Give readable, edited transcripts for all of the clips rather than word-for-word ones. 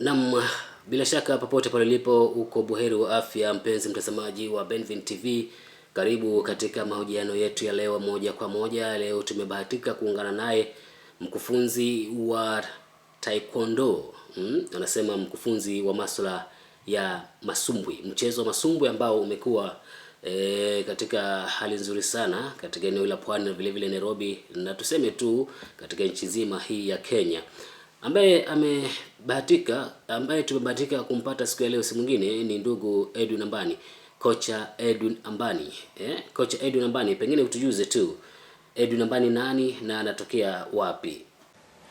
Naam, bila shaka popote pale ulipo uko buheri wa afya, mpenzi mtazamaji wa Benvin TV. Karibu katika mahojiano yetu ya leo moja kwa moja. Leo tumebahatika kuungana naye mkufunzi wa taekwondo. Anasema mkufunzi wa masuala ya masumbwi, mchezo wa masumbwi ambao umekuwa katika hali nzuri sana katika eneo la Pwani na vile vile Nairobi, na tuseme tu katika nchi nzima hii ya Kenya, ambaye tumebahatika kumpata siku ya leo. Si mwingine ni ndugu Edwin Ambani, kocha Edwin Ambani. Kocha Edwin Ambani, pengine utujuze tu Edwin Ambani nani na anatokea wapi?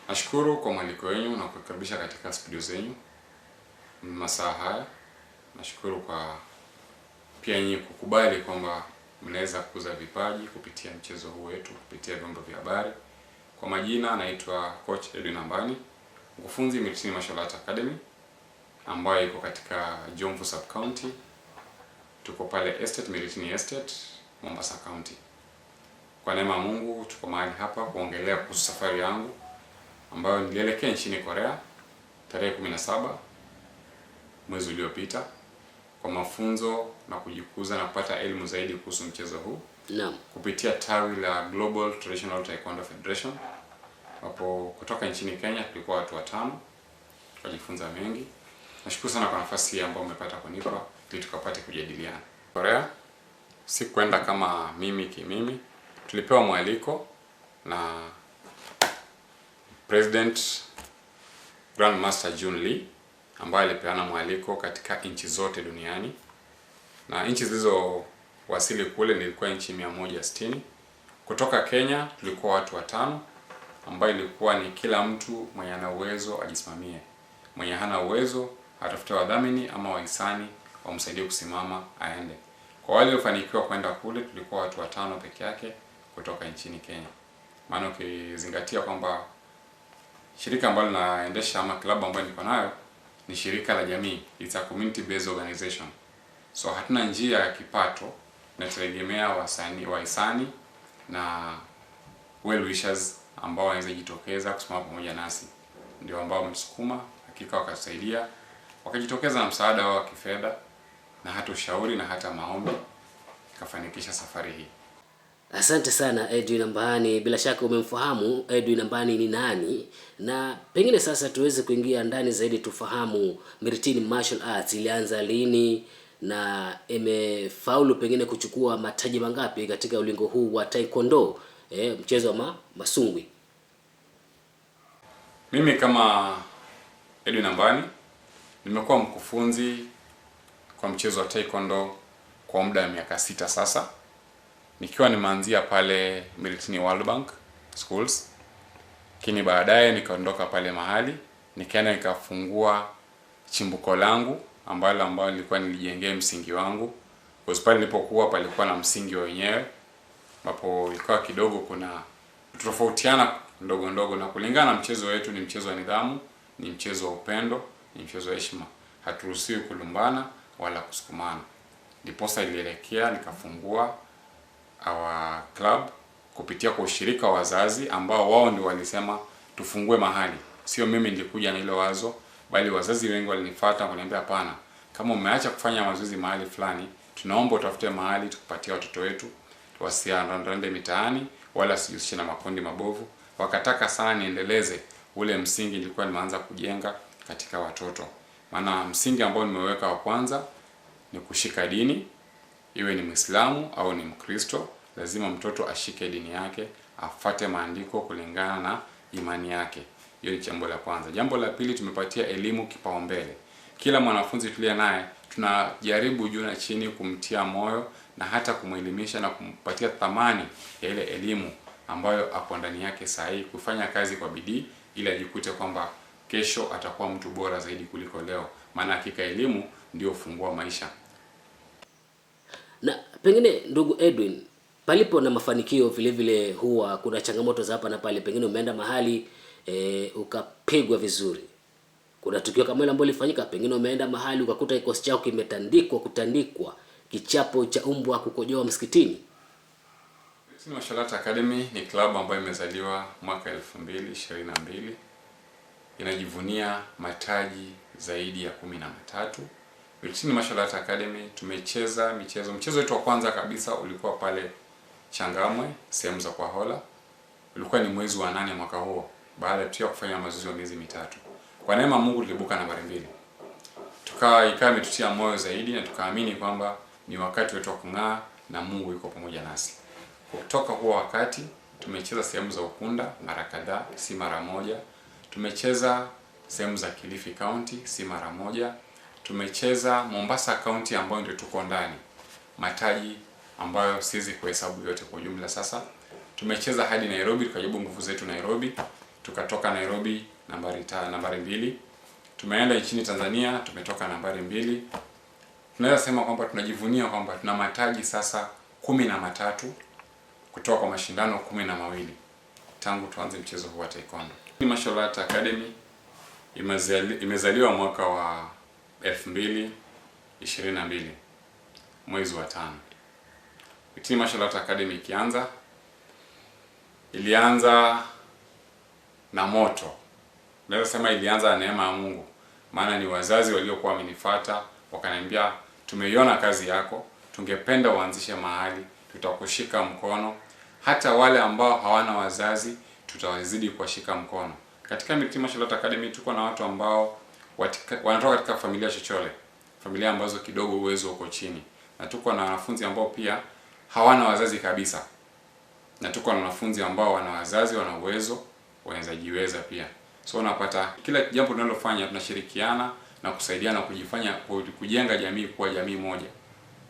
Nashukuru kwa mwaliko wenu na kukaribisha katika studio zenu masaa haya. Nashukuru kwa pia nyinyi kukubali kwamba mnaweza kukuza vipaji kupitia mchezo huu wetu kupitia vyombo vya habari. Kwa majina naitwa coach Edwin Ambani, mkufunzi Miritini Martial Arts Academy ambayo iko katika Jomvu Sub County. Tuko pale Estate, Miritini Estate, Mombasa County. Kwa neema Mungu tuko mahali hapa kuongelea kuhusu safari yangu ambayo nilielekea nchini Korea tarehe 17 mwezi uliopita kwa mafunzo na kujikuza na kupata elimu zaidi kuhusu mchezo huu. Naam. Kupitia tawi la Global Traditional Taekwondo Federation. Hapo kutoka nchini Kenya tulikuwa watu 5. Tukajifunza mengi. Nashukuru sana kwa nafasi hii ambayo umepata kunipa ili tukapate kujadiliana. Korea si kwenda kama mimi. Tulipewa mwaliko na President Grandmaster Jun Lee ambaye alipeana mwaliko katika nchi zote duniani. Na nchi zilizowasili kule nilikuwa nchi 160. Kutoka Kenya tulikuwa watu 5 ambao ilikuwa ni kila mtu mwenye ana uwezo ajisimamie. Mwenye hana uwezo atafute wadhamini ama wahisani wamsaidie kusimama aende. Kwa wale waliofanikiwa kwenda kule tulikuwa watu 5 peke yake kutoka nchini Kenya. Maana ukizingatia kwamba shirika ambalo naendesha ama klabu ambayo niko nayo ni shirika la jamii, it's a community based organization. So hatuna njia ya kipato, na tunategemea wahisani na well wishers ambao wanaweza jitokeza kusimama pamoja nasi. Ndio ambao wametusukuma, hakika wakatusaidia, wakajitokeza na msaada wa kifedha na hata ushauri na hata maombi, kafanikisha safari hii. Asante sana Edwin Ambani. Bila shaka umemfahamu Edwin Ambani ni nani, na pengine sasa tuweze kuingia ndani zaidi tufahamu Miritini Martial Arts ilianza lini na imefaulu pengine kuchukua mataji mangapi katika ulingo huu wa taekwondo, mchezo wa masumbwi. Mimi kama Edwin Ambani nimekuwa mkufunzi kwa mchezo wa taekwondo kwa muda wa miaka 6 sasa. Nikiwa nimeanzia pale Miritini World Bank Schools. Lakini baadaye nikaondoka pale mahali, nikaenda nikafungua chimbuko langu ambalo nilikuwa nilijengea msingi wangu. Kwa sababu nilipokuwa palikuwa na msingi wenyewe, ambapo ilikuwa kidogo kuna tofautiana ndogo na kulingana na mchezo wetu ni mchezo wa nidhamu, ni mchezo wa upendo, ni mchezo wa heshima. Haturuhusiwi kulumbana wala kusukumana. Ndiposa ilielekea nikafungua our club kupitia kwa ushirika wa wazazi ambao wao ndio walisema tufungue mahali. Sio mimi nilikuja na ile wazo, bali wazazi wengi walinifuata kuniambia hapana, kama umeacha kufanya mazoezi mahali fulani, tunaomba utafute mahali tukupatie watoto wetu wasiandarande mitaani wala sijihusishe na makundi mabovu. Wakataka sana niendeleze ule msingi nilikuwa nimeanza kujenga katika watoto. Maana msingi ambao nimeweka wa kwanza ni kushika dini. Iwe ni Muislamu au ni Mkristo, lazima mtoto ashike dini yake, afate maandiko kulingana na imani yake. Hiyo ni jambo la kwanza. Jambo la pili, tumepatia elimu kipaumbele. Kila mwanafunzi tuliye naye tunajaribu juu na chini kumtia moyo na hata kumuelimisha na kumpatia thamani ya ile elimu ambayo hapo ndani yake sahihi, kufanya kazi kwa bidii ili ajikute kwamba kesho atakuwa mtu bora zaidi kuliko leo. Maana hakika elimu ndio fungua maisha. Na pengine ndugu Edwin, palipo na mafanikio vile vile huwa kuna changamoto za hapa na pale. Pengine umeenda mahali ukapigwa vizuri. Kuna tukio kama ile ambalo lilifanyika, pengine umeenda mahali ukakuta kikosi chako kutandikwa kichapo cha umbwa kukojoa msikitini. Miritini Martial Arts Academy ni club ambayo imezaliwa mwaka 2022. Inajivunia mataji zaidi ya 13. Miritini Martial Arts Academy tumecheza mchezo wetu wa kwanza kabisa ulikuwa pale Changamwe, sehemu za Kwahola. Ulikuwa ni mwezi wa 8 mwaka huo, baada tu ya kufanya mazoezi ya miezi mitatu. Kwa neema Mungu tulibuka nambari 2. Ikawa imetutia moyo zaidi na tukaamini kwamba ni wakati wetu wa kung'aa na Mungu yuko pamoja nasi. Kutoka huo wakati tumecheza sehemu za Ukunda mara kadhaa, si mara moja. Tumecheza sehemu za Kilifi County, si mara moja. Tumecheza Mombasa County ambayo ndio tuko ndani. Mataji ambayo siwezi kuhesabu yote kwa jumla sasa. Tumecheza hadi Nairobi, tukajaribu nguvu zetu Nairobi. Tukatoka Nairobi nambari 2. Tumeenda nchini Tanzania, tumetoka nambari 2. Tunaweza sema kwamba tunajivunia kwamba tuna mataji sasa 13 kutoka kwa mashindano 12 tangu tuanze mchezo huu wa taekwondo. Martial Arts Academy imezaliwa mwaka wa 2022 mwezi wa 5. Miritini Martial Arts Academy ilianza na moto. Naweza sema ilianza na neema ya Mungu. Maana ni wazazi waliokuwa wamenifuata wakaniambia, tumeiona kazi yako, tungependa uanzishe mahali, tutakushika mkono. Hata wale ambao hawana wazazi tutawazidi kuwashika mkono. Katika Miritini Martial Arts Academy tuko na watu ambao wanatoka katika familia chochole, familia ambazo kidogo uwezo uko chini. Na tuko na wanafunzi ambao pia hawana wazazi kabisa. Na tuko na wanafunzi ambao wana wazazi, wana uwezo, wanaweza jiweza pia. So unapata kila jambo tunalofanya tunashirikiana na kusaidiana kujenga jamii kuwa jamii moja.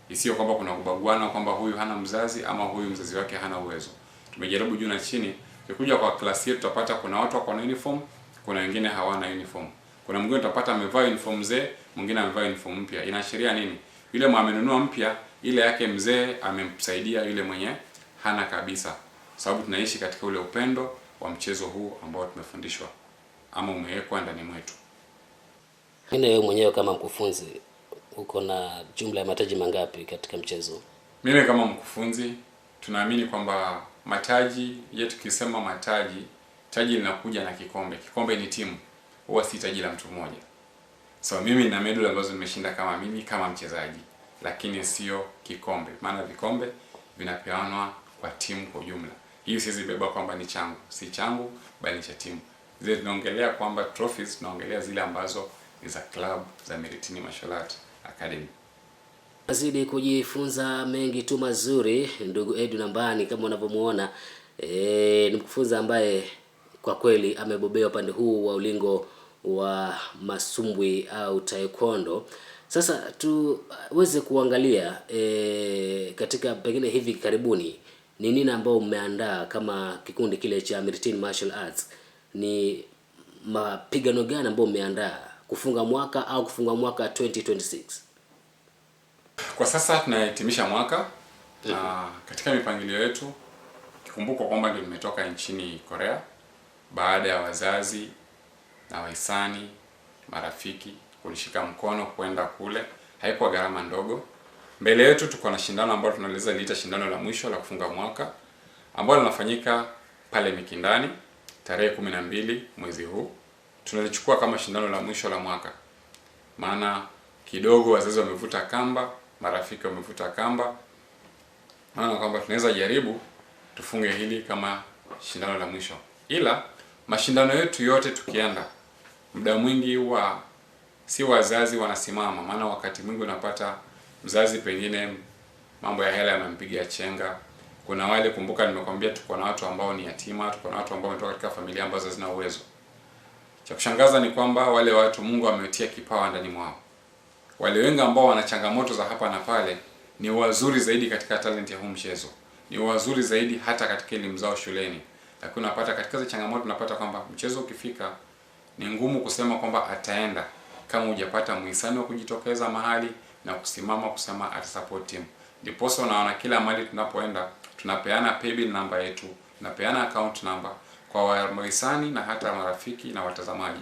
Isiyo kwamba kuna kubaguana kwamba huyu hana mzazi ama huyu mzazi wake hana uwezo. Tumejaribu juu na chini. Ukikuja kwa klasi yetu tutapata kuna watu wako na uniform, kuna wengine hawana uniform. Kuna mwingine utapata amevaa uniform mzee, mwingine amevaa uniform mpya. Inaashiria nini? Yule amenunua mpya, ile yake mzee amemsaidia yule mwenye hana kabisa. Sababu tunaishi katika ule upendo wa mchezo huu ambao tumefundishwa ama umewekwa ndani mwetu. Wewe mwenyewe kama mkufunzi uko na jumla ya mataji mangapi katika mchezo? Mimi kama mkufunzi tunaamini kwamba mataji yetu, tukisema mataji, taji linakuja na kikombe. Kikombe ni timu, huwa si taji la mtu mmoja. So mimi nina medali ambazo nimeshinda kama mimi kama mchezaji, lakini sio kikombe. Maana vikombe vinapeanwa kwa timu kwa jumla. Hii siwezi beba kwamba ni changu, si changu bali ni cha timu. Zile tunaongelea kwamba trophies, tunaongelea zile ambazo ni za club za Miritini Martial Arts Academy. Azidi kujifunza mengi tu mazuri ndugu Edwin Ambani, kama unavyomuona ni mkufunzi ambaye kwa kweli amebobea upande huu wa ulingo wa masumbwi au taekwondo. Sasa tuweze kuangalia katika pengine hivi karibuni ni nini ambao mmeandaa kama kikundi kile cha Miritini Martial Arts. Ni mapigano gani ambao mmeandaa kufunga mwaka au kufunga mwaka 2026? Kwa sasa tunahitimisha mwaka na katika mipangilio yetu kikumbuko kwamba ndio nimetoka nchini Korea baada ya wazazi na wahisani, marafiki kunishika mkono kwenda kule. Haikuwa gharama ndogo. Mbele yetu tuko na shindano ambalo tunaliza liita shindano la mwisho la kufunga mwaka ambalo linafanyika pale Mikindani tarehe 12 mwezi huu. Tunalichukua kama shindano la mwisho la mwaka. Maana kidogo wazazi wamevuta kamba, marafiki wamevuta kamba. Maana kwamba tunaweza jaribu tufunge hili kama shindano la mwisho. Ila mashindano yetu yote tukienda, muda mwingi huwa si wazazi wanasimama. Maana wakati mwingi unapata mzazi pengine mambo ya hela yamempigia chenga. Kuna wale, kumbuka nimekwambia tuko na watu ambao ni yatima, tuko na watu ambao wametoka katika familia ambazo hazina uwezo. Cha kushangaza ni kwamba wale watu Mungu ametia kipawa ndani mwao. Wale wengi ambao wana changamoto za hapa na pale ni wazuri zaidi katika talent ya huu mchezo. Ni wazuri zaidi hata katika elimu zao shuleni. Lakini unapata katika hizo changamoto unapata kwamba mchezo ukifika ni ngumu kusema kwamba ataenda kama hujapata muhisani wa kujitokeza mahali na kusimama kusema atasupport team. Ndipo unaona kila mahali tunapoenda tunapeana paybill namba yetu, tunapeana account number kwa wahisani na hata marafiki na watazamaji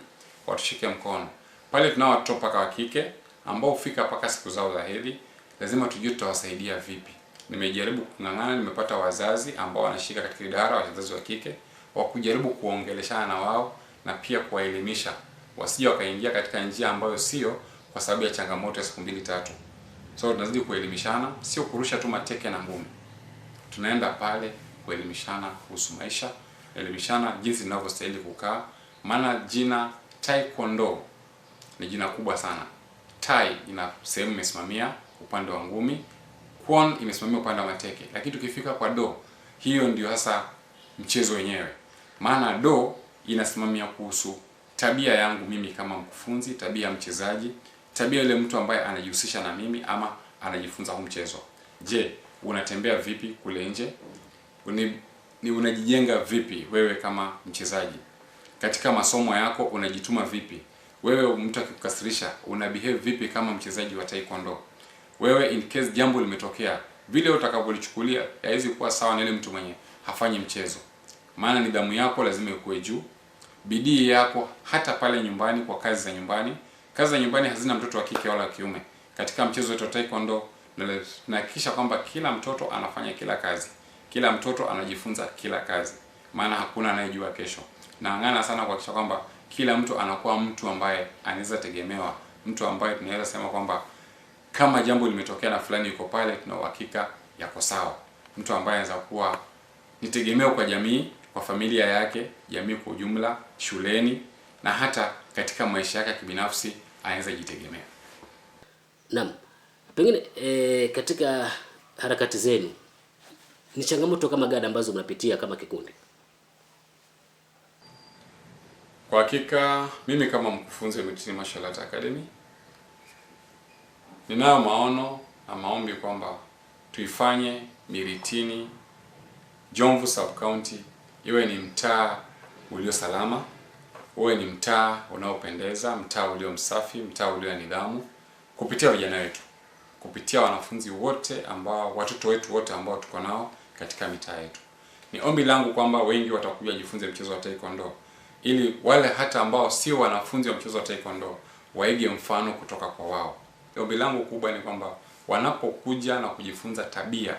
watushike mkono. Pale tunao watoto paka wa kike ambao hufika paka siku zao za hedhi, lazima tujue tutawasaidia vipi. Nimejaribu kung'ang'ana, nimepata wazazi ambao wanashika katika idara, wazazi wa kike, wa kujaribu kuongeleshana na wao na pia kuwaelimisha wasije wakaingia katika njia ambayo sio, kwa sababu ya changamoto ya siku 2-3. So tunazidi kuelimishana, sio kurusha tu mateke na ngumi. Tunaenda pale kuelimishana kuhusu maisha, elimishana jinsi ninavyostahili kukaa, maana jina Taekwondo ni jina kubwa sana. Tai ina sehemu imesimamia upande wa ngumi, Kwon imesimamia upande wa mateke. Lakini tukifika kwa Do, hiyo ndio hasa mchezo wenyewe. Maana Do inasimamia kuhusu tabia yangu mimi kama mkufunzi, tabia ya mchezaji, tabia ile mtu ambaye anajihusisha na mimi ama anajifunza huu mchezo. Je, unatembea vipi kule nje? Unajijenga vipi wewe kama mchezaji? Katika masomo yako unajituma vipi? Wewe mtu akikukasirisha una behave vipi kama mchezaji wa Taekwondo? Wewe in case jambo limetokea, vile utakavyolichukulia haiwezi kuwa sawa na ile mtu mwenye hafanyi mchezo. Maana nidhamu yako lazima ikuwe juu. Bidii yako hata pale nyumbani kwa kazi za nyumbani. Kazi za nyumbani hazina mtoto wa kike wala wa kiume. Katika mchezo wetu wa Taekwondo tunahakikisha kwamba kila mtoto anafanya kila kazi. Kila mtoto anajifunza kila kazi. Maana hakuna anayejua kesho. Naangana sana kuhakikisha kwamba kila mtu anakuwa mtu ambaye anaweza tegemewa, mtu ambaye tunaweza sema kwamba kama jambo limetokea na fulani yuko pale, tuna uhakika yako sawa. Mtu ambaye anaweza kuwa ni tegemeo kwa jamii, kwa familia yake, jamii kwa ujumla, shuleni na hata katika maisha yake kibinafsi anaweza jitegemea. Naam. Pengine katika harakati zenu ni changamoto kama gani ambazo mnapitia kama kikundi? Kwa hakika mimi kama mkufunzi wa Miritini Martial Arts Academy ninayo maono na maombi kwamba tuifanye Miritini Jomvu Sub County iwe ni mtaa ulio salama, uwe ni mtaa unaopendeza, mtaa ulio msafi, mtaa ulio nidhamu, kupitia vijana wetu, kupitia wanafunzi wote ambao, watoto wetu wote ambao tuko nao katika mitaa yetu. Ni ombi langu kwamba wengi watakuja jifunze mchezo wa Taekwondo, ili wale hata ambao sio wanafunzi wa mchezo wa Taekwondo waige mfano kutoka kwa wao. Ombi langu kubwa ni kwamba wanapokuja na kujifunza tabia,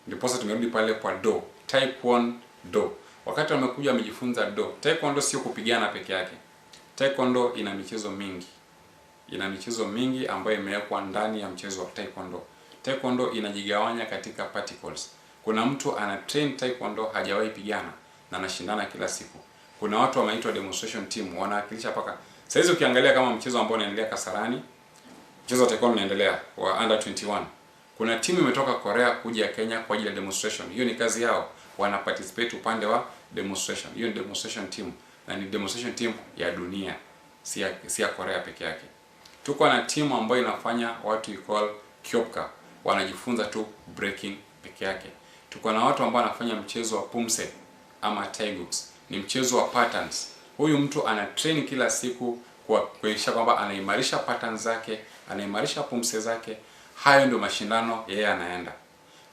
ndipo sasa tumerudi pale kwa Do, Taekwondo. Wakati wamekuja wamejifunza Do, Taekwondo sio kupigana peke yake. Taekwondo ina michezo mingi. Ina michezo mingi ambayo imewekwa ndani ya mchezo wa Taekwondo. Taekwondo inajigawanya katika particles. Kuna mtu ana train Taekwondo hajawahi pigana na anashindana kila siku. Kuna watu wanaitwa demonstration team wanawakilisha paka. Sasa hizi ukiangalia kama mchezo ambao unaendelea Kasarani, mchezo wa Taekwondo unaendelea wa under 21. Kuna timu imetoka Korea kuja Kenya kwa ajili ya demonstration. Hiyo ni kazi yao. Wana participate upande wa demonstration. Hiyo ni demonstration team na ni demonstration team ya dunia. Si ya Korea peke yake. Tuko na timu ambayo inafanya watu call Kyopka. Wanajifunza tu breaking peke yake. Tuko na watu ambao wanafanya mchezo wa Pumse ama Taiguks. Ni mchezo wa patterns. Huyu mtu ana train kila siku kwa kuhakikisha kwamba anaimarisha patterns zake, anaimarisha pumse zake. Hayo ndio mashindano yeye anaenda.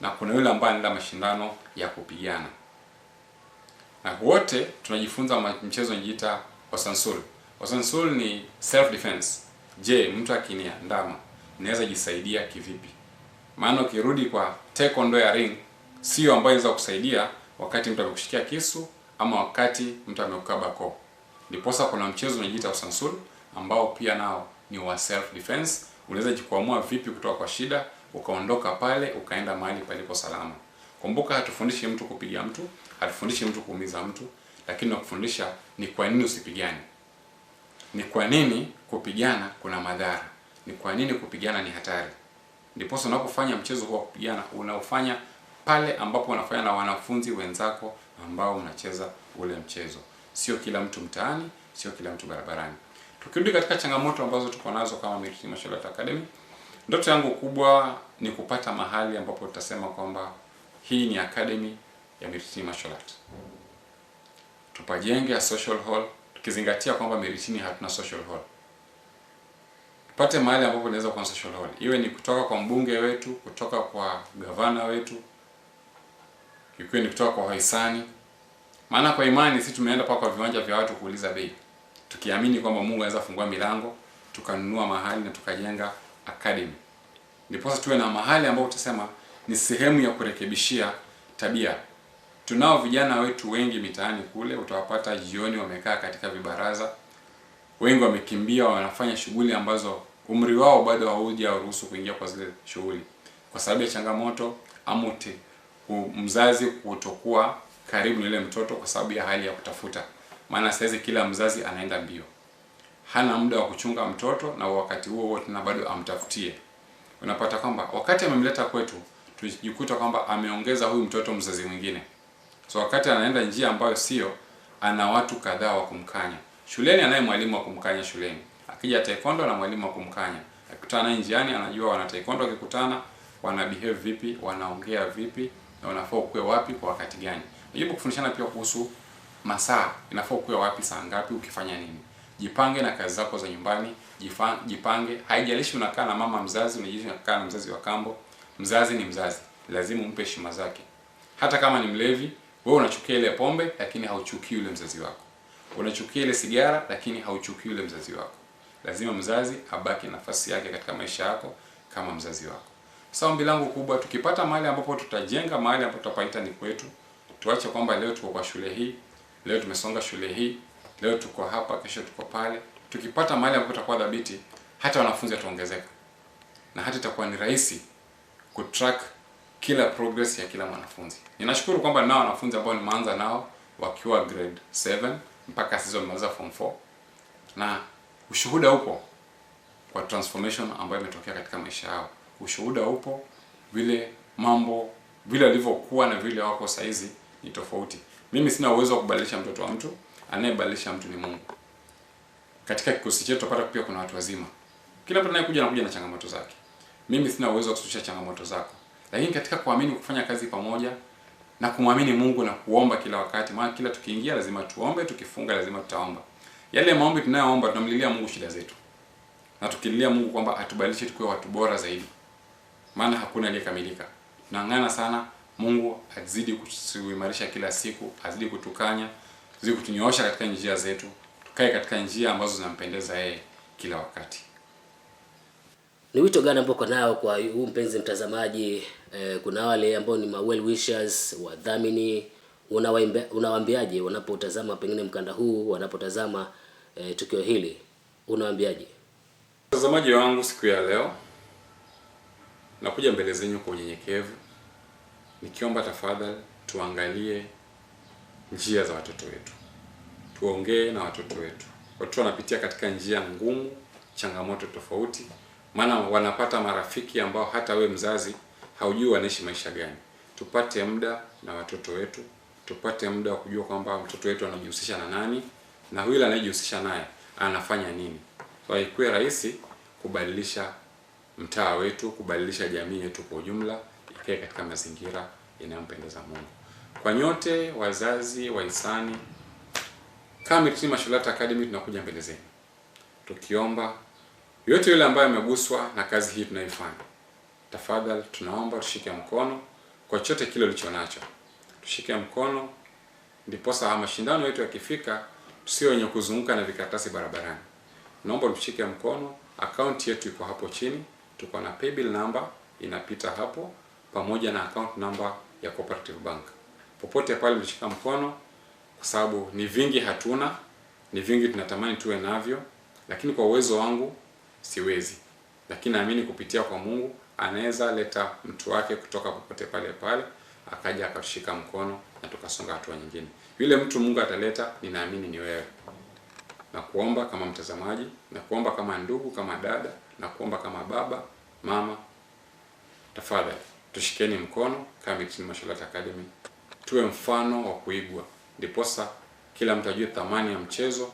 Na kuna yule ambaye anaenda mashindano ya kupigana. Na wote tunajifunza mchezo unajiita Osansul. Osansul ni self defense. Je, mtu akiniandama naweza jisaidia kivipi? Maana ukirudi kwa Taekwondo ya ring, sio ambayo inaweza kusaidia wakati mtu amekushikia kisu ama wakati mtu amekukaba koo. Ndiposa kuna mchezo unajiita Osansul ambao pia nao ni wa self defense. Unaweza jikwamua vipi kutoka kwa shida, ukaondoka pale, ukaenda mahali palipo salama. Kumbuka hatufundishi mtu kupiga mtu, hatufundishi mtu kuumiza mtu, lakini nakufundisha ni kwa nini usipigane. Ni kwa nini kupigana kuna madhara. Ni kwa nini kupigana ni hatari. Ndiposa unapofanya mchezo huo kupigana, unaofanya pale ambapo unafanya na wanafunzi wenzako ambao mnacheza ule mchezo. Sio kila mtu mtaani, sio kila mtu barabarani. Tukirudi katika changamoto ambazo tuko nazo kama Miritini Martial Arts Academy, ndoto yangu kubwa ni kupata mahali ambapo tutasema kwamba hii ni academy ya Miritini Martial Arts. Tupajenge a social hall, tukizingatia kwamba Miritini hatuna social hall. Tupate mahali ambapo tunaweza kuwa social hall. Iwe ni kutoka kwa mbunge wetu, kutoka kwa gavana wetu, ikiwa ni kutoka kwa wahisani. Maana kwa imani sisi tumeenda paka kwa viwanja vya watu kuuliza bei. Tukiamini kwamba Mungu anaweza fungua milango, tukanunua mahali na tukajenga academy. Ndipo sasa tuwe na mahali ambapo tutasema ni sehemu ya kurekebishia tabia. Tunao vijana wetu wengi mitaani kule, utawapata jioni wamekaa katika vibaraza, wengi wamekimbia, wanafanya shughuli ambazo umri wao bado haujaruhusu kuingia kwa zile shughuli, kwa sababu ya changamoto ama mzazi kutokuwa karibu na ile mtoto kwa sababu ya hali ya kutafuta. Maana sasa kila mzazi anaenda mbio, hana muda wa kuchunga mtoto, na wakati huo wote na bado amtafutie. Unapata kwamba wakati amemleta kwetu, tujikuta kwamba ameongeza huyu mtoto mzazi mwingine. So wakati anaenda njia ambayo sio, ana watu kadhaa wa kumkanya. Shuleni anaye mwalimu wa kumkanya shuleni. Akija taekwondo na mwalimu wa kumkanya. Akikutana naye njiani anajua wana taekwondo wakikutana wana behave vipi, wanaongea vipi, na wanafaa ukue wapi kwa wakati gani. Najaribu kufundishana pia kuhusu masaa. Inafaa ukue wapi saa ngapi ukifanya nini. Jipange na kazi zako za nyumbani, jipange. Haijalishi unakaa na mama mzazi, unakaa na mzazi wa kambo. Mzazi ni mzazi. Lazima umpe heshima zake. Hata kama ni mlevi, wewe unachukia ile pombe lakini hauchukii yule mzazi wako. Unachukia ile sigara lakini hauchukii yule mzazi wako. Lazima mzazi abaki nafasi yake katika maisha yako kama mzazi wako. Sasa ombi langu kubwa, tukipata mahali ambapo tutajenga mahali ambapo tutapaita ni kwetu, tuache kwamba leo tuko kwa shule hii, leo tumesonga shule hii, leo tuko hapa, kesho tuko pale. Tukipata mahali ambapo tutakuwa dhabiti, hata wanafunzi wataongezeka. Na hata itakuwa ni rahisi kutrack kila progress ya kila mwanafunzi. Ninashukuru kwamba nao wanafunzi ambao nimeanza nao wakiwa grade 7 mpaka sasa wamemaliza form 4. Na ushuhuda upo kwa transformation ambayo imetokea katika maisha yao. Ushuhuda upo vile mambo vile walivyokuwa na vile wako saizi ni tofauti. Mimi sina uwezo wa kubadilisha mtoto wa mtu, anayebadilisha mtu ni Mungu. Katika kikosi chetu tupata pia kuna watu wazima. Kila mtu anayekuja anakuja na changamoto zake. Mimi sina uwezo wa kusuluhisha changamoto zako. Lakini katika kuamini, kufanya kazi pamoja na kumwamini Mungu na kuomba kila wakati, maana kila tukiingia lazima tuombe, tukifunga lazima tutaomba. Yale maombi tunayoomba tunamlilia Mungu shida zetu. Na tukililia Mungu kwamba atubadilishe tukue watu bora zaidi. Maana hakuna aliyekamilika. Tunang'ana sana Mungu azidi kutuimarisha kila siku, azidi kutukanya, azidi kutunyoosha katika njia zetu, tukae katika njia ambazo zinampendeza yeye kila wakati. Ni wito gani ambao nao kwa huu mpenzi mtazamaji? Kuna wale ambao ni well wishers, wadhamini, unawaambiaje wanapotazama pengine mkanda huu, wanapotazama tukio hili, unawaambiaje? Watazamaji wangu, siku ya leo nakuja mbele zenu kwa unyenyekevu, nikiomba tafadhali tuangalie njia za watoto wetu. Tuongee na watoto wetu. Watoto wanapitia katika njia ngumu, changamoto tofauti, maana wanapata marafiki ambao hata we mzazi haujui wanaishi maisha gani. Tupate muda na watoto wetu, tupate muda wa kujua kwamba mtoto wetu anajihusisha na nani na yule anayejihusisha naye anafanya nini. So ikuwe rahisi kubadilisha mtaa wetu, kubadilisha jamii yetu kwa ujumla, ikae katika mazingira yanayompendeza Mungu. Kwa nyote wazazi, wahisani, kama Mitima Mashulata Academy tunakuja mbele zenu tukiomba yote yule ambaye ameguswa na kazi hii tunaifanya. Tafadhali tunaomba tushike mkono kwa chote kile ulicho nacho. Tushike mkono ndipo saa mashindano yetu yakifika tusio wenye kuzunguka na vikaratasi barabarani. Naomba tushike mkono, account yetu iko hapo chini, tuko na paybill number inapita hapo pamoja na account number ya Cooperative Bank. Popote pale mshika mkono, kwa sababu ni vingi hatuna, ni vingi tunatamani tuwe navyo, lakini kwa uwezo wangu siwezi. Lakini naamini kupitia kwa Mungu anaweza leta mtu wake kutoka popote pale akaja akashika mkono na tukasonga hatua nyingine. Yule mtu Mungu ataleta, ninaamini ni wewe. Na kuomba kama mtazamaji, na kuomba kama ndugu, kama dada, na kuomba kama baba, mama, tafadhali tushikeni mkono kama Mitima Mashulata Academy. Tuwe mfano wa kuigwa. Ndiposa kila mtu ajue thamani ya mchezo,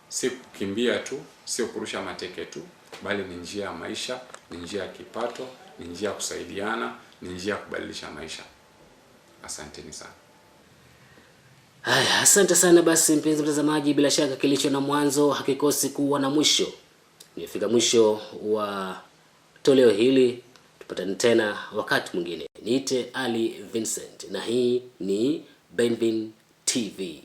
si kukimbia tu, sio kurusha mateke tu, bali ni njia ya maisha, ni njia ya kipato, ni njia ya kusaidiana, ni njia ya kubadilisha maisha. Asanteni sana. Haya, asante sana. Basi mpenzi mtazamaji, bila shaka kilicho na mwanzo hakikosi kuwa na mwisho. Nimefika mwisho wa toleo hili. Tupatane tena wakati mwingine. Niite Ali Vincent na hii ni Benvin TV.